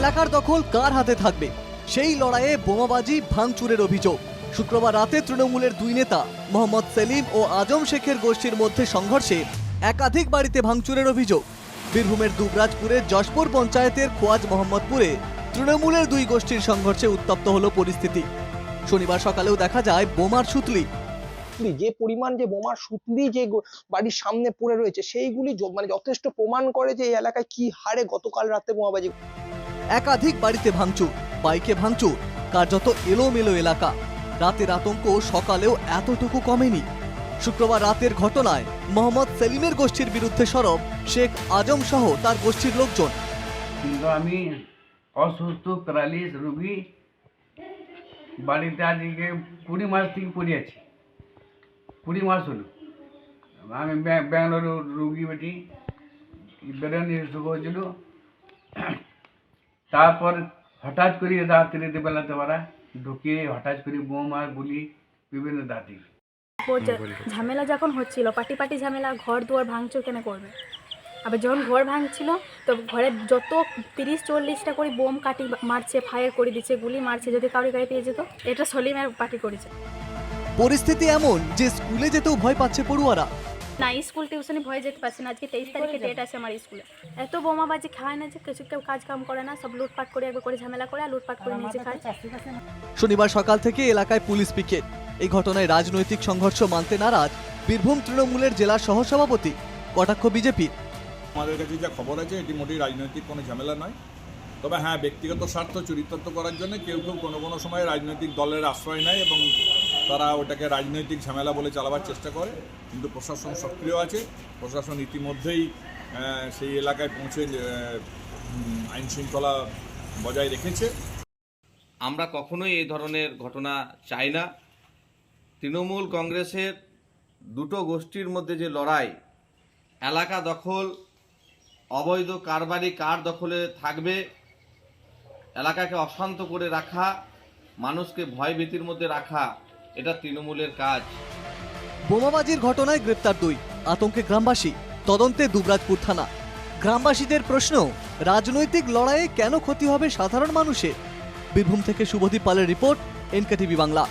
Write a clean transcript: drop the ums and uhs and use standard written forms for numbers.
এলাকার দখল কার হাতে থাকবে, সেই লড়াইয়ে বোমাবাজি ভাঙচুরের অভিযোগ। শুক্রবার রাতে তৃণমূলের দুই নেতা মোহাম্মদ সেলিম ও আজম শেখের গোষ্ঠীর মধ্যে সংঘর্ষে একাধিক বাড়িতে ভাঙচুরের অভিযোগ। বীরভূমের দুবরাজপুরের যশপুর পঞ্চায়েতের খোয়াজ মোহাম্মদপুরে তৃণমূলের দুই গোষ্ঠীর সংঘর্ষে উত্তপ্ত হলো পরিস্থিতি। শনিবার সকালেও দেখা যায় বোমার সুতলি। যে পরিমাণ যে বোমার সুতলি যে বাড়ির সামনে পড়ে রয়েছে সেইগুলি মানে যথেষ্ট প্রমাণ করে যে এই এলাকায় কি হারে গতকাল রাতে বোমাবাজি। একাধিক বাড়িতে ভাঙচুর, বাইকে ভাঙচুর, কার্যত এলোমেলো এলাকা। রাতের আতঙ্ক সকালেও এতটুকু কমেনি। শুক্রবার রাতের ঘটনায় মোহাম্মদ সেলিমের গোষ্ঠীর বিরুদ্ধে সরব শেখ আজম সহ তার গোষ্ঠীর লোকজন। কিন্তু আমি অসুস্থ প্যারালিস রোগী, বাড়িতে আজকে 20 মাস থেকে পড়ে আছি। 20 মাস হলো। আমি ব্যাঙ্গালোর রোগী বেটি, ব্রেন স্ট্রোক হয়েছিল। তারপর হঠাৎ করে রাত্রিতে বেলাতে পারা ঢুকিয়ে হঠাৎ করে বোমা গুলি বিভিন্ন দাঁতি। ঝামেলা যখন হচ্ছিল, পাটি ঝামেলা, ঘর দুয়ার ভাঙচুর কেন করবে? আবার যখন ঘর ভাঙছিল তো ঘরে যত 30-40টা করে বোম কাটি মারছে, ফায়ার করে দিচ্ছে, গুলি মারছে, যদি কাউরি গায়ে পেয়ে যেত। এটা সলিমের পার্টি করেছে। পরিস্থিতি এমন যে স্কুলে যেতেও ভয় পাচ্ছে পড়ুয়ারা। না, স্কুল টিউশনে ভয় যেতে পারছে না। আজকে 23 তারিখে ডেট আছে আমার স্কুলে। এত বোমাবাজি খায় না যে কিছু কেউ কাজ কাম করে না, সব লুটপাট করে একবার করে ঝামেলা করে আর লুটপাট করে নিজে খায়। শনিবার সকাল থেকে এলাকায় পুলিশ পিকেট। এই ঘটনায় রাজনৈতিক সংঘর্ষ মানতে নারাজ বীরভূম তৃণমূলের জেলা সহসভাপতি, কটাক্ষ বিজেপির। আমাদের কাছে যা খবর আছে এটি মোটেই রাজনৈতিক কোনো ঝামেলা নয়। তবে হ্যাঁ, ব্যক্তিগত স্বার্থ চরিতার্থ করার জন্য কেউ কেউ কোনো সময় রাজনৈতিক দলের আশ্রয় নেয় এবং তারা ওটাকে রাজনৈতিক ঝামেলা বলে চালাবার চেষ্টা করে। কিন্তু প্রশাসন সক্রিয় আছে। প্রশাসন ইতিমধ্যেই সেই এলাকায় পৌঁছে আইন শৃঙ্খলা বজায় রেখেছে। আমরা কখনোই এই ধরনের ঘটনা চাই না। তৃণমূল কংগ্রেসের দুটো গোষ্ঠীর মধ্যে যে লড়াই, এলাকা দখল, অবৈধ কারবারি কার দখলে থাকবে, এলাকাকে অশান্ত করে রাখা, মানুষকে ভয়ভীতির মধ্যে রাখা, এটা তৃণমূলের কাজ। বোমাবাজির ঘটনায় গ্রেপ্তার 2, আতঙ্কে গ্রামবাসী, তদন্তে দুবরাজপুর থানা। গ্রামবাসীদের প্রশ্ন, রাজনৈতিক লড়াইয়ে কেন ক্ষতি হবে সাধারণ মানুষের? বীরভূম থেকে শুভদীপ পালের রিপোর্ট, এনকেটিভি বাংলা।